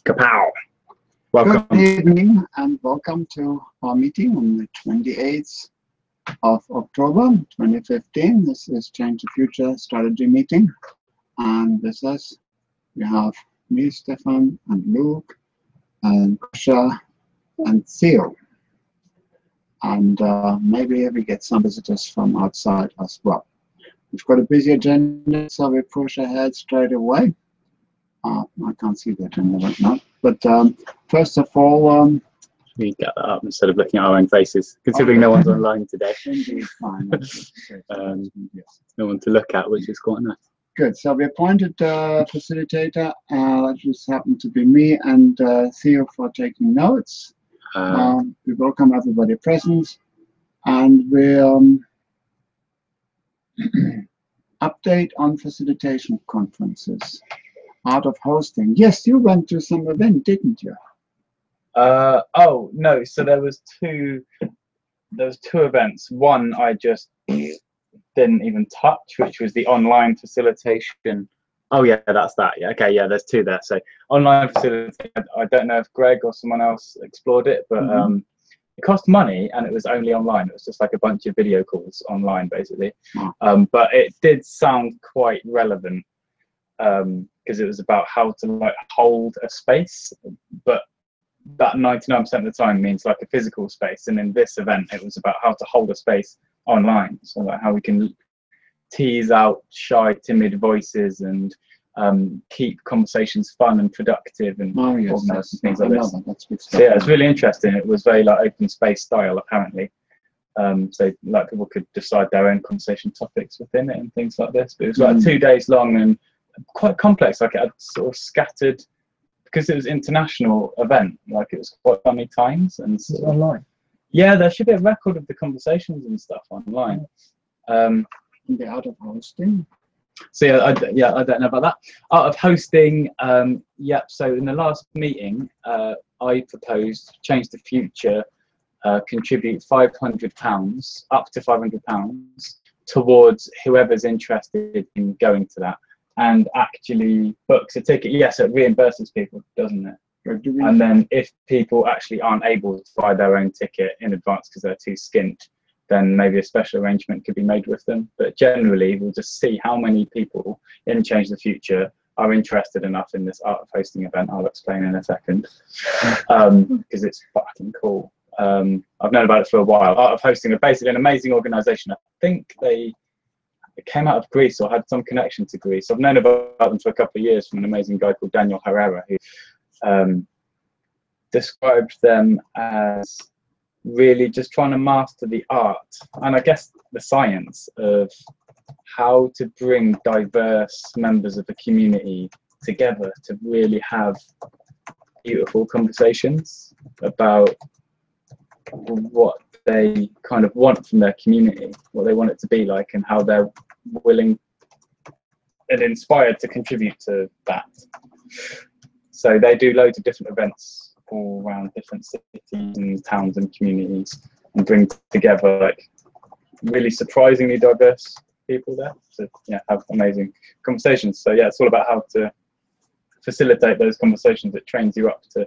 Kapow! Welcome. Good evening and welcome to our meeting on the 28th of October 2015. This is Change the Future strategy meeting. And with us, we have me, Stefan, and Luke, and Kusha, and Theo. And maybe we get some visitors from outside as well. We've got a busy agenda, so we push ahead straight away. I can't see the agenda right now. But first of all, we get that up instead of looking at our own faces, considering no one's online today. Indeed, fine. No one to look at, which is quite nice. Good. So we appointed a facilitator. That just happened to be me and Theo for taking notes. We welcome everybody present, and we update on facilitation conferences. Art of hosting. Yes, you went to some event, didn't you? Oh no, so there was two events. One I just didn't even touch, which was the online facilitation. Oh yeah, that's that. Yeah, okay, yeah, there's two there. So online facilitation, I don't know if Greg or someone else explored it, but it cost money and it was only online. It was just like a bunch of video calls online, basically. But it did sound quite relevant, because it was about how to like hold a space, but that 99% of the time means like a physical space, and in this event it was about how to hold a space online, so like how we can tease out shy, timid voices and keep conversations fun and productive and organized and things like this. So yeah, it's really interesting. It was very like open space style apparently, so like people could decide their own conversation topics within it and things like this, but it was like 2 days long and quite complex. Like it had sort of scattered, because it was international event, like it was quite funny times. And so, online? Yeah, there should be a record of the conversations and stuff online. The art of hosting. So yeah, I don't know about that. Art of hosting, yep. So in the last meeting, I proposed Change the Future contribute £500, up to £500, towards whoever's interested in going to that, and actually books a ticket. Yes, it reimburses people, doesn't it? And then if people actually aren't able to buy their own ticket in advance because they're too skint, then maybe a special arrangement could be made with them. But generally, we'll just see how many people in Change the Future are interested enough in this art of hosting event. I'll explain in a second, because it's fucking cool. I've known about it for a while. Art of Hosting are basically an amazing organisation. I think they came out of Greece or had some connection to Greece. I've known about them for a couple of years from an amazing guy called Daniel Herrera, who described them as really just trying to master the art and I guess the science of how to bring diverse members of the community together to really have beautiful conversations about what they kind of want from their community, what they want it to be like, and how they're willing and inspired to contribute to that. So they do loads of different events all around different cities and towns and communities, and bring together like really surprisingly diverse people there to have amazing conversations. So yeah, it's all about how to facilitate those conversations. It trains you up to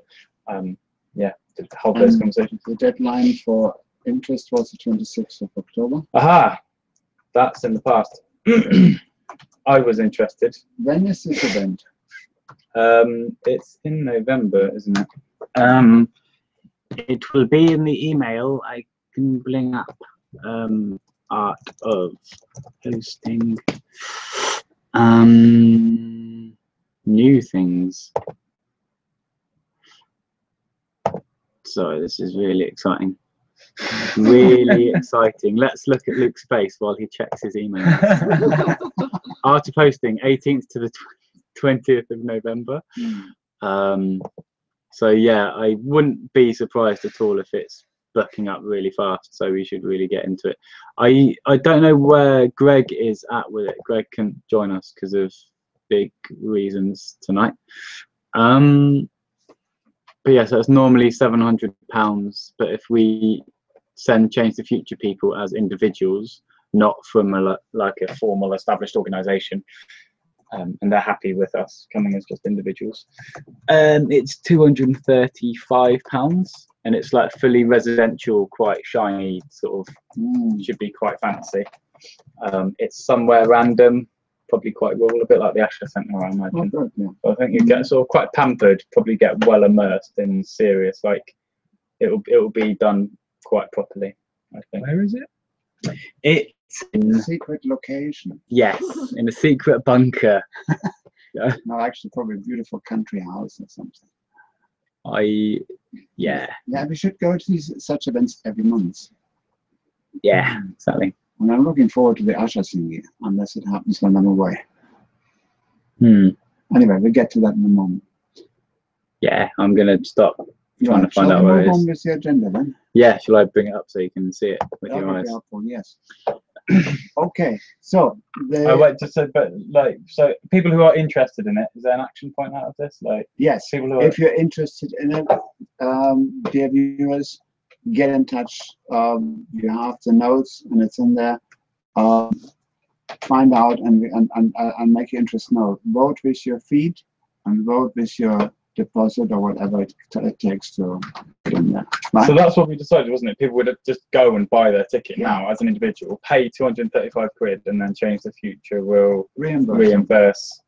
to hold those conversations. The deadline for interest was the 26th of October. Aha, that's in the past. I was interested. When is this event? It's in November, isn't it? It will be in the email. I can bring up art of hosting new things. Sorry, this is really exciting. Really exciting. Let's look at Luke's face while he checks his email. Art of Hosting, 18th to the 20th of November. So yeah, I wouldn't be surprised at all if it's booking up really fast, so we should really get into it. I don't know where Greg is at with it. Greg can join us because of big reasons tonight. But yeah, so it's normally £700, but if we send Change the Future people as individuals, not from like a formal established organisation, and they're happy with us coming as just individuals. It's £235, and it's like fully residential, quite shiny, sort of should be quite fancy. It's somewhere random, probably quite rural, a bit like the Asher Centre, I imagine. Oh, good, yeah. But I think you get sort of quite pampered, probably get well immersed in serious, like it'll be done quite properly, I think. Where is it? It's in, Secret location. yes, in a secret bunker. No, actually, probably a beautiful country house or something. Yeah, we should go to such events every month. yeah, exactly. And I'm looking forward to the Asher thingy, unless it happens when I'm away. Anyway, we'll get to that in a moment. Yeah, I'm gonna stop trying to Shall find out we where move it on is. with the agenda then? Yeah, shall I bring it up so you can see it with That your would eyes? be helpful, yes. Okay, so Oh wait, just so, but like, so people who are interested in it, is there an action point out of this? Like, yes, people who are, if you're interested in it, dear viewers, get in touch. You have the notes, and it's in there. Find out and make your interest known. Vote with your feet and vote with your deposit or whatever it takes to put in there. Right? so that's what we decided, wasn't it? People would just go and buy their ticket Yeah. now as an individual, pay 235 quid, and then Change the Future will Reimburse. reimburse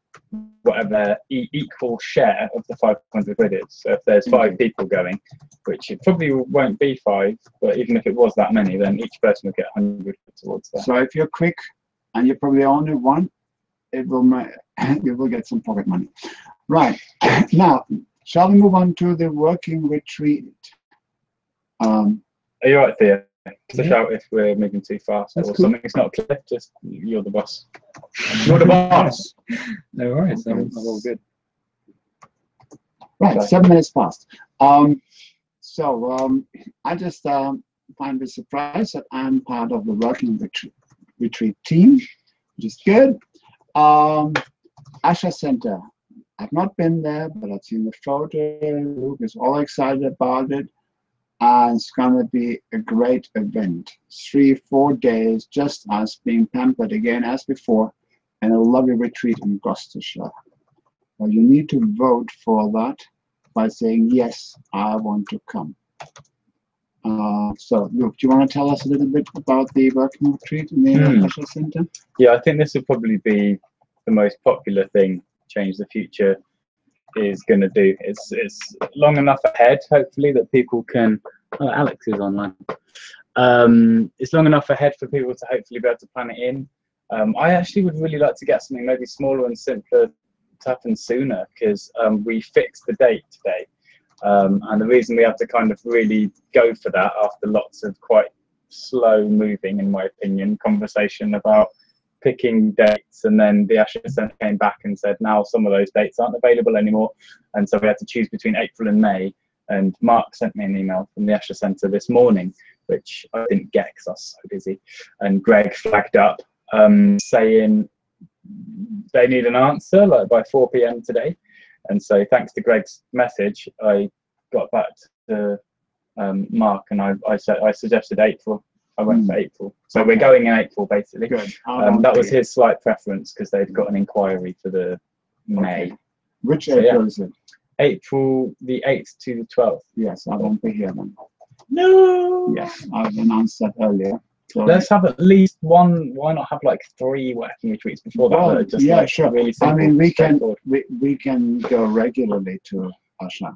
whatever equal share of the 500 quid is. So if there's 5 people going, which it probably won't be 5, but even if it was that many, then each person would get 100 towards that. So if you're quick and you're probably only one, it will you will get some pocket money. Right. Now, shall we move on to the working retreat? Are you right, Thea? Just shout if we're moving too fast That's or cool. something's not clear. Just you're the boss. You're the boss. No worries. Okay. I'm all good. Right, Okay. 7 minutes past. I just find it surprised that I'm part of the working retreat team, which is good. Asher Center. I've not been there, but I've seen the photo. Luke is all excited about it. And it's going to be a great event. 3-4 days, just us being pampered again as before, and a lovely retreat in Gloucestershire. Well, you need to vote for that by saying, yes, I want to come. So, Luke, do you want to tell us a little bit about the working retreat in the Asher Center? Yeah, I think this would probably be the most popular thing Change the Future is going to do. It's long enough ahead, hopefully, that people can. Oh, Alex is online. It's long enough ahead for people to hopefully be able to plan it in. I actually would really like to get something maybe smaller and simpler to happen sooner, because we fixed the date today. And the reason we had to kind of really go for that after lots of quite slow moving, in my opinion, conversation about picking dates, and then the Asher Centre came back and said now some of those dates aren't available anymore, and so we had to choose between April and May. And Mark sent me an email from the Asher Centre this morning, which I didn't get because I was so busy, and Greg flagged up saying they need an answer like by 4 p.m. today. And so thanks to Greg's message, I got back to Mark, and I suggested April. I went for April. So we're going in April, basically. Good. That was his slight preference because they'd got an inquiry for the May. Okay. Which So, April yeah. is it? April the 8th to the 12th. Yes, I won't be here then. No! Yes, I've announced that earlier. So Let's have at least one. Why not have like 3 working retreats before that? Well, That are just yeah, like sure. really I simple, mean, we straightforward. can go regularly to Asher.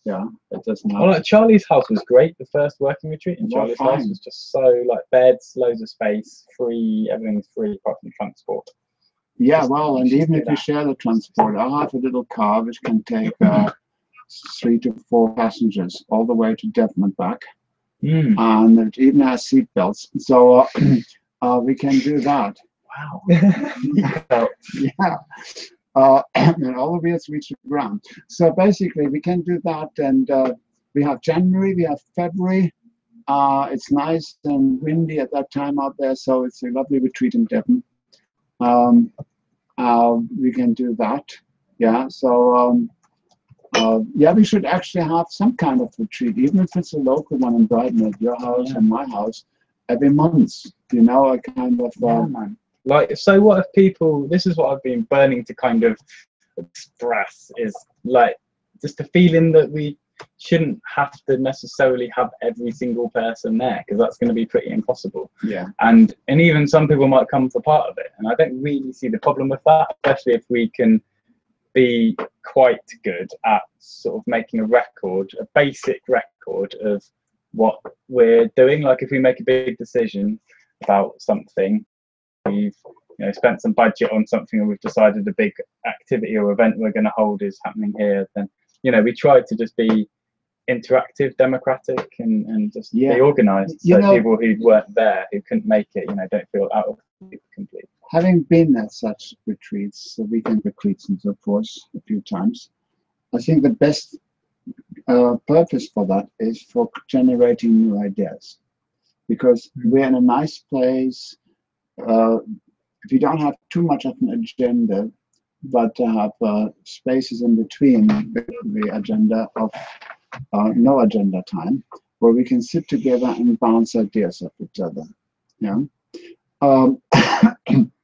Yeah, it doesn't Well, matter. like Charlie's house was great. The first working retreat in Well, Charlie's house fine. was just so like beds, loads of space, free. Everything's free apart from transport. Yeah, just- well, and just even do if you that. share the transport, I have a little car which can take 3 to 4 passengers all the way to Devon and back, and it even has seat belts. So we can do that. Wow. Yeah. And all the wheels reach the ground. So basically, we can do that. And we have January, we have February. It's nice and windy at that time out there, so it's a lovely retreat in Devon. We can do that. Yeah. So yeah, we should actually have some kind of retreat, even if it's a local one in Brighton at your house and my house, every month. You know, a kind of Yeah, man. Like, so what if people, this is what I've been burning to kind of express, is like just a feeling that we shouldn't have to necessarily have every single person there, because that's going to be pretty impossible. Yeah. And even some people might come for part of it, and I don't really see the problem with that, especially if we can be quite good at sort of making a record, a basic record of what we're doing. Like if we make a big decision about something, we've spent some budget on something, and we've decided a big activity or event we're going to hold is happening here, then we try to just be interactive, democratic, and just be organised, so people who weren't there, who couldn't make it, don't feel out of it completely. Having been at such retreats, the weekend retreats and so forth, a few times, I think the best purpose for that is for generating new ideas, because we're in a nice place. If you don't have too much of an agenda, but to have spaces in between the agenda of no agenda time, where we can sit together and bounce ideas off each other.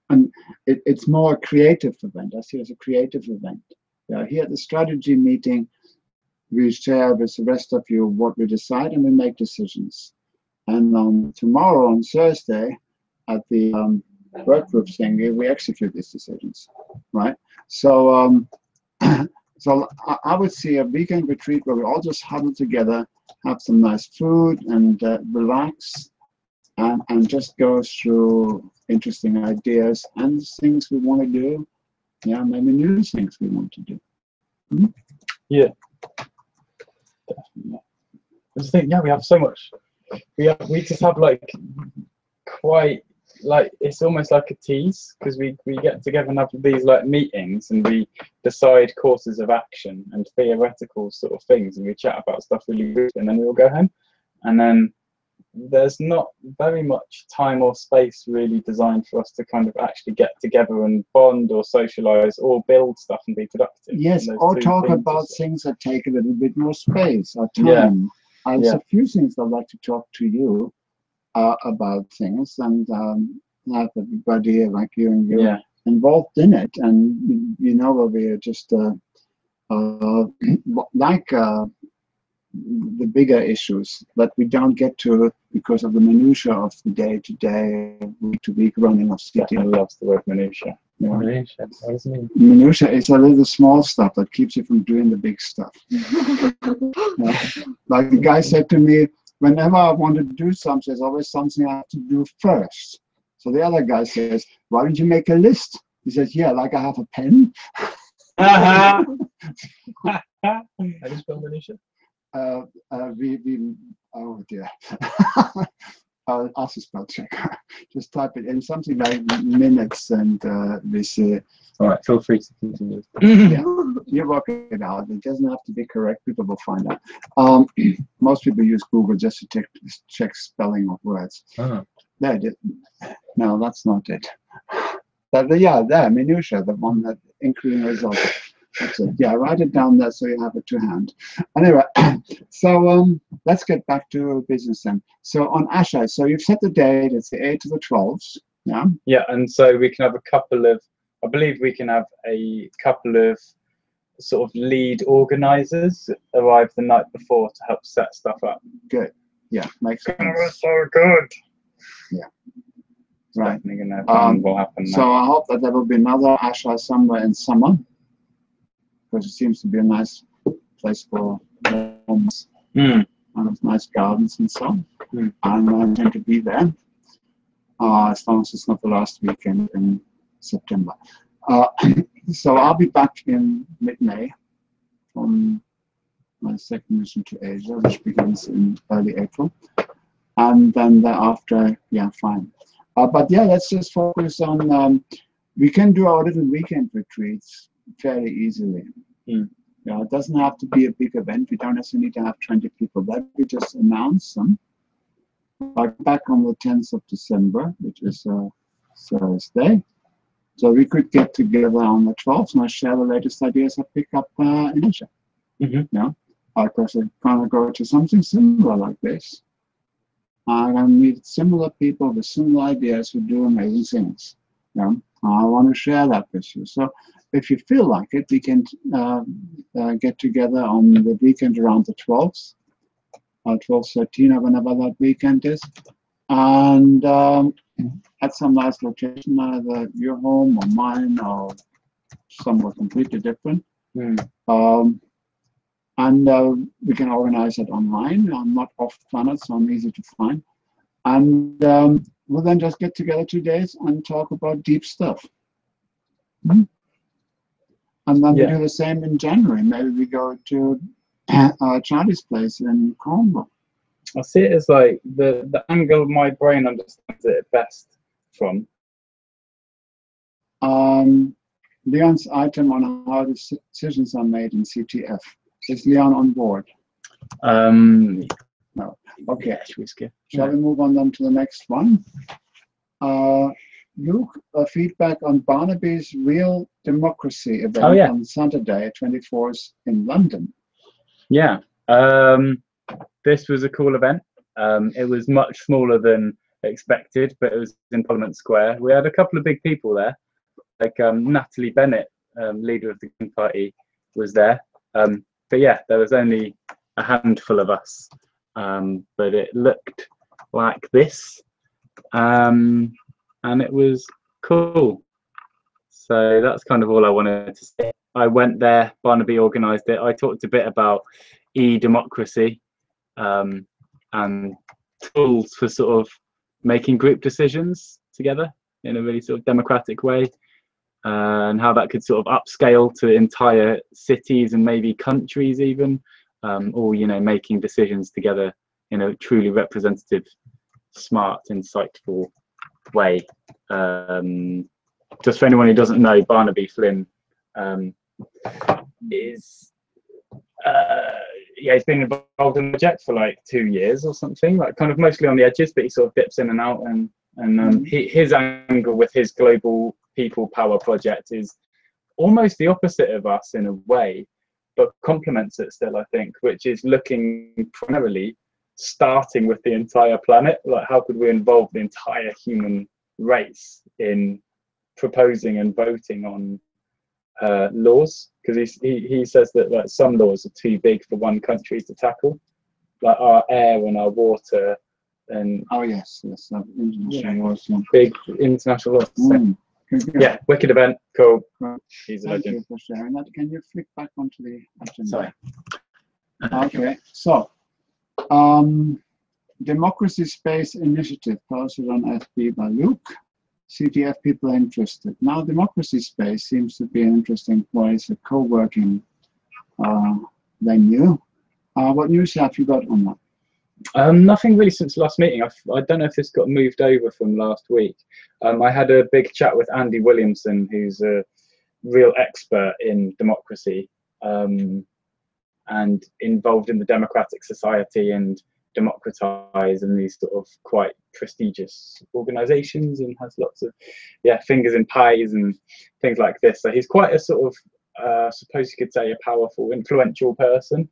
And it's more a creative event. I see it as a creative event. Here at the strategy meeting, we share with the rest of you what we decide, and we make decisions. And tomorrow, on Thursday, at the work group thing, we execute these decisions, right? So, so I would see a weekend retreat where we all just huddle together, have some nice food, and relax, and just go through interesting ideas and things we want to do. Maybe new things we want to do. Yeah, definitely. I just think, we have so much. We just have quite it's almost like a tease, because we get together and have these meetings, and we decide courses of action and theoretical sort of things, and we chat about stuff really good, and then we all go home, and then there's not very much time or space really designed for us to kind of actually get together and bond or socialize or build stuff and be productive. Yes, or talk about things that take a little bit more space or time. There's a few things I'd like to talk to you about things, and have everybody like you and you involved in it. And where we're just the bigger issues that we don't get to because of the minutiae of the day-to-day, week-to-week running of city. I love the word minutiae. Minutiae. What does it mean? Minutiae is a little small stuff that keeps you from doing the big stuff. Like the guy said to me, whenever I want to do something, there's always something I have to do first. So the other guy says, why don't you make a list? He says, like I have a pen. How do you spell minutiae? Oh dear. I'll ask a spell checker. Just type it in, something like minutes, and we say. All right, feel free to continue. You work it out. It doesn't have to be correct. People will find out. Most people use Google just to check spelling of words. There it is. No, that's not it. But there, minutiae, the one that including results. That's it. Write it down there so you have it to hand. Anyway, so let's get back to business then. So on Asha, so you've set the date. It's the 8th to the 12th. Yeah, and so we can have a couple of, I believe we can have a couple of sort of lead organisers arrive the night before to help set stuff up. Good. Yeah, makes sense. That's so good. Yeah. Right. Will happen so I hope that there will be another Asha somewhere in summer, because it seems to be a nice place for homes, and nice gardens and so on. And I intend to be there, as long as it's not the last weekend in September. So I'll be back in mid-May from my second mission to Asia, which begins in early April. And then thereafter, fine. But let's just focus on, we can do our little weekend retreats fairly easily. It doesn't have to be a big event. We don't necessarily need to have 20 people there. We just announce them. Back on the 10th of December, which is Thursday. So we could get together on the 12th and I share the latest ideas I pick up in Asia. Because I'm going to go to something similar like this. I'm going to meet similar people with similar ideas who do amazing things. Yeah, I want to share that with you. So if you feel like it, we can get together on the weekend around the 12th, or 12th, 13th, or whenever that weekend is, and at some nice location, either your home or mine or somewhere completely different. And we can organize it online. I'm not off planet, so I'm easy to find. And we'll then just get together 2 days and talk about deep stuff. And then we do the same in January. Maybe we go to Charlie's place in Cornwall. I see it as like the angle my brain understands it best from. Leon's item on how decisions are made in CTF. Is Leon on board? No. Okay. Shall we move on then to the next one? Luke, feedback on Barnaby's Real Democracy event on Saturday, 24th in London. Yeah. This was a cool event. It was much smaller than expected, but it was in Parliament Square. We had a couple of big people there, like Natalie Bennett, leader of the Green Party, was there. But yeah, there was only a handful of us, but it looked like this, and it was cool. So that's kind of all I wanted to say. I went there, Barnaby organised it. I talked a bit about e-democracy and tools for sort of making group decisions together in a really sort of democratic way, and how that could sort of upscale to entire cities and maybe countries even, or, you know, making decisions together in a truly representative, smart, insightful way. Just for anyone who doesn't know, Barnaby Flynn is he's been involved in the project for like 2 years or something, like kind of mostly on the edges, but he sort of dips in and out, and his angle with his global people power project is almost the opposite of us in a way, but complements it still, I think, which is looking primarily starting with the entire planet, like how could we involve the entire human race in proposing and voting on laws, because he says that like some laws are too big for one country to tackle, like our air and our water and international laws, big international laws. Yeah, wicked event, cool. He's a legend. Thank you for sharing that. Can you flick back onto the agenda? Sorry. Okay, so Democracy Space Initiative posted on FB by Luke. CTF people are interested. Now, Democracy Space seems to be an interesting place, a co-working venue. What news have you got on that? Nothing really since last meeting. I don't know if this got moved over from last week. I had a big chat with Andy Williamson, who's a real expert in democracy and involved in the Democratic Society and Democratize and these sort of quite prestigious organizations, and has lots of fingers in pies and things like this. So he's quite a sort of I suppose you could say a powerful, influential person.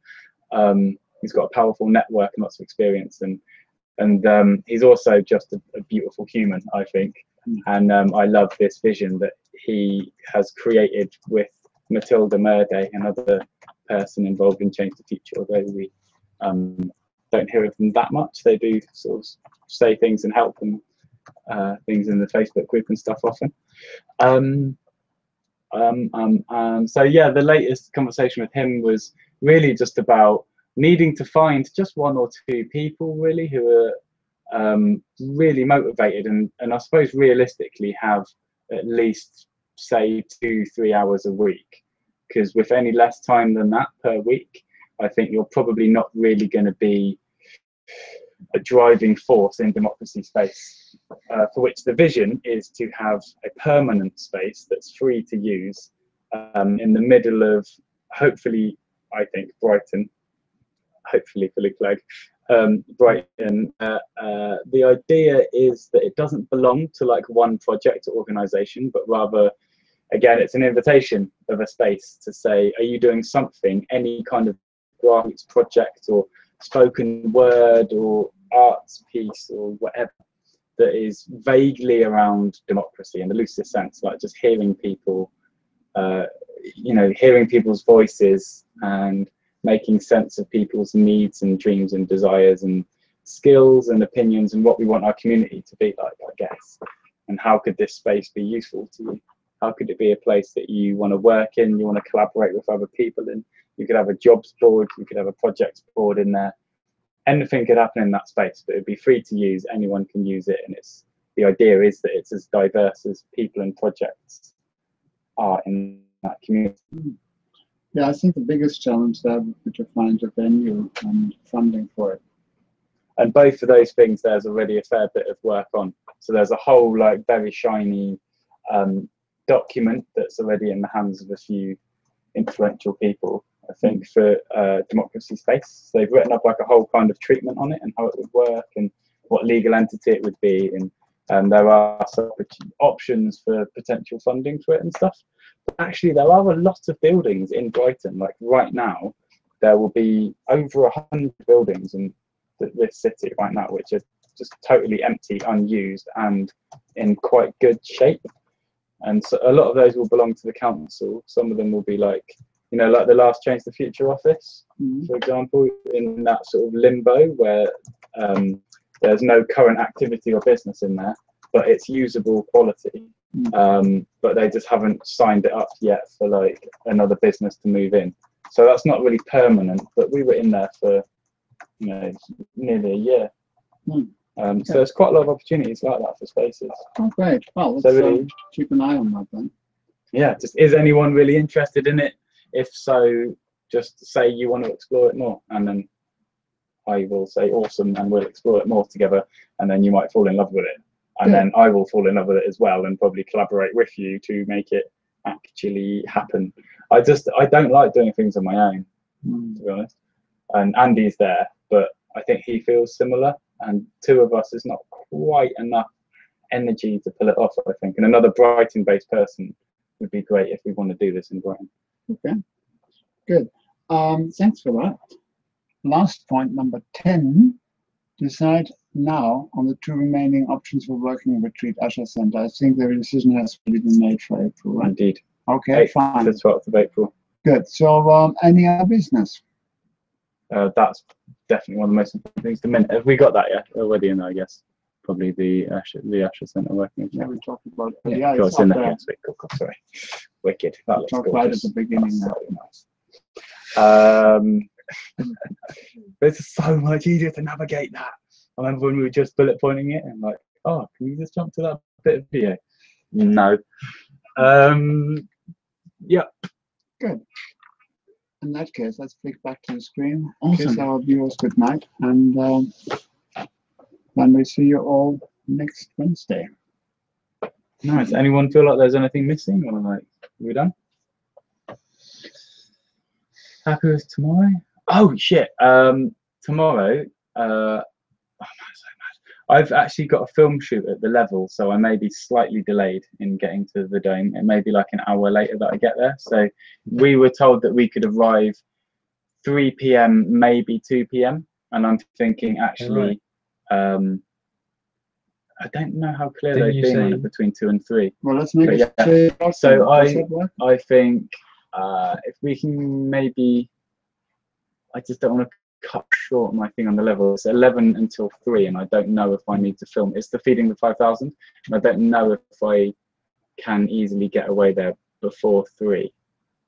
He's got a powerful network and lots of experience, and he's also just a beautiful human, I think. And I love this vision that he has created with Matilda Murday, another person involved in Change the Future, although we don't hear of them that much. They do sort of say things and help and things in the Facebook group and stuff often. So yeah, the latest conversation with him was really just about needing to find just 1 or 2 people really who are really motivated and I suppose realistically have at least say 2-3 hours a week, because with any less time than that per week, I think you're probably not really going to be a driving force in democracy space, for which the vision is to have a permanent space that's free to use in the middle of, hopefully, I think, Brighton, hopefully fully Clegg, Brighton. The idea is that it doesn't belong to like one project or organization, but rather, again, it's an invitation of a space to say, are you doing something, any kind of grassroots project or spoken word or arts piece or whatever, that is vaguely around democracy in the loosest sense, like just hearing people, you know, hearing people's voices and making sense of people's needs and dreams and desires and skills and opinions and what we want our community to be like, I guess. And how could this space be useful to you? How could it be a place that you want to work in, you want to collaborate with other people in? You could have a jobs board, you could have a projects board in there. Anything could happen in that space, but it'd be free to use, anyone can use it, and it's, the idea is that it's as diverse as people and projects are in that community. Yeah, I think the biggest challenge there would be to find a venue and funding for it. And both of those things there's already a fair bit of work on. So there's a whole like very shiny document that's already in the hands of a few influential people, I think, for democracy space. So they've written up like a whole kind of treatment on it and how it would work and what legal entity it would be, and there are some options for potential funding for it and stuff. But actually there are a lot of buildings in Brighton. Like right now there will be over 100 buildings in this city right now which are just totally empty, unused and in quite good shape. And so a lot of those will belong to the council. Some of them will be like, you know, like the last ChangeTheFuture office, for example, in that sort of limbo where there's no current activity or business in there, but it's usable quality. But they just haven't signed it up yet for like another business to move in. So that's not really permanent, but we were in there for, you know, nearly a year. So there's quite a lot of opportunities like that for spaces. Oh, great. Well, let's so really, keep an eye on that then. Yeah, just is anyone really interested in it? If so, just say you want to explore it more, and then I will say awesome, and we'll explore it more together, and then you might fall in love with it, and then I will fall in love with it as well, and probably collaborate with you to make it actually happen. I don't like doing things on my own, to be honest. And Andy's there, but I think he feels similar, and two of us is not quite enough energy to pull it off, I think. And another Brighton-based person would be great if we want to do this in Brighton. Okay, good. Thanks for that. Last point, number 10, decide now on the 2 remaining options for working retreat Usher Center. I think the decision has already been made for April, right? Indeed. Okay, fine. The 12th of April. Good. So any other business? That's definitely one of the most important things to minute. Have we got that yet? Already in there, I guess. Probably the Usher Center working. Yeah, we talked about it. Yeah, it's in there. Yes, cool, sorry. Wicked. That looks talked right at the beginning. That's so nice. It's so much easier to navigate that. I remember when we were just bullet pointing it and like, oh, can you just jump to that bit of video? No. Yeah. Good. In that case, let's flick back to the screen. Awesome. Kiss our viewers good night, and then we see you all next Wednesday. Nice. Anyone feel like there's anything missing, or like, are we done? Happy with tomorrow? Oh shit! Tomorrow, oh man, so mad. I've actually got a film shoot at the level, so I may be slightly delayed in getting to the dome. It may be like an hour later that I get there. So we were told that we could arrive 3 p.m, maybe 2 p.m, and I'm thinking actually, I don't know how clear they've been on it between 2 and 3. Well, let's make it. Yeah. So I think if we can maybe, I just don't want to cut short my thing on the level. It's 11 until 3, and I don't know if I need to film. It's the Feeding the 5,000, and I don't know if I can easily get away there before 3.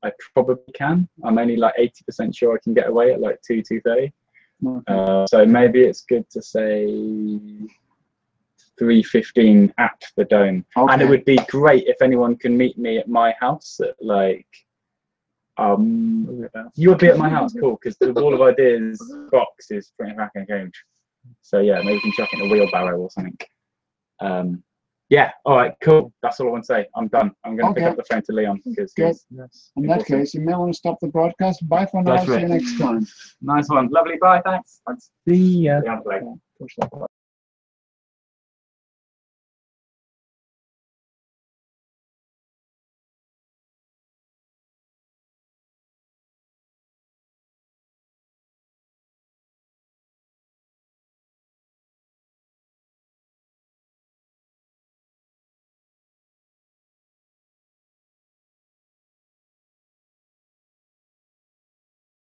I probably can. I'm only like 80% sure I can get away at like 2:30. So maybe it's good to say 3:15 at the dome. Okay. And it would be great if anyone can meet me at my house at like you would be at my house, cool, because the Wall of Ideas box is pretty cracking huge. So yeah, maybe we can chuck it in a wheelbarrow or something. Yeah, all right, cool. That's all I want to say. I'm done. I'm going to pick up the phone to Leon. Because in that case, you may want to stop the broadcast. Bye for now. See you next time. Nice one. Lovely. Bye. Thanks. See ya. Yeah,